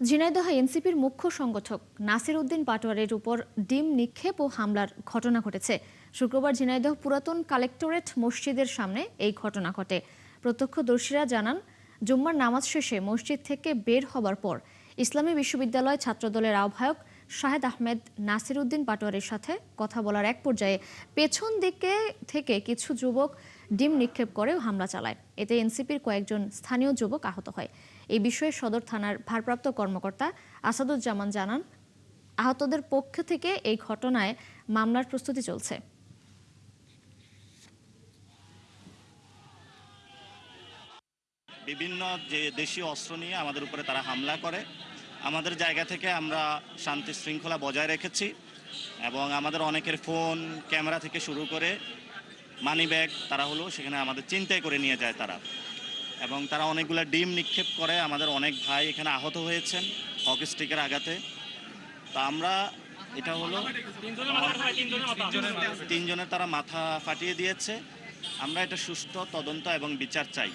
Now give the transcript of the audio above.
ঝিনাইদহ এনসিপির মুখ্য সংগঠক নাসির উদ্দিন পাটোয়ারির উপর ডিম নিক্ষেপ ও হামলার ঘটনা ঘটেছে। শুক্রবার ঝিনাইদহ পুরাতন কালেক্টরেট মসজিদের সামনে এই ঘটনা ঘটে। প্রত্যক্ষদর্শীরা জানান, জুম্মার নামাজ শেষে মসজিদ থেকে বের হবার পর ইসলামী বিশ্ববিদ্যালয় ছাত্রদলের আহ্বায়ক শাহেদ আহমেদ নাসির উদ্দিন পাটোয়ারির সাথে কথা বলার এক পর্যায়ে পেছন দিকে থেকে কিছু যুবক ডিম নিক্ষেপ করে হামলা চালায়। এতে এনসিপির কয়েকজন স্থানীয় যুবক আহত হয়। এই বিষয়ে সদর থানার ভারপ্রাপ্ত কর্মকর্তা আসাদুজ্জামান জানান, আহতদের পক্ষ থেকে এই ঘটনায় মামলার প্রস্তুতি চলছে। বিভিন্ন যে দেশীয় অস্ত্র নিয়ে আমাদের উপরে তারা হামলা করে। আমাদের জায়গা থেকে আমরা শান্তি শৃঙ্খলা বজায় রেখেছি এবং আমাদের অনেকের ফোন, ক্যামেরা থেকে শুরু করে মানি ব্যাগ তারা সেখানে আমাদের ছিনতাই করে নিয়ে যায় তারা, এবং তারা অনেকগুলো ডিম নিক্ষেপ করে। আমাদের অনেক ভাই এখানে আহত হয়েছেন হকি স্টিকের আঘাতে। তো আমরা এটা তিনজনের তারা মাথা ফাটিয়ে দিয়েছে। আমরা এটা সুষ্ঠু তদন্ত এবং বিচার চাই।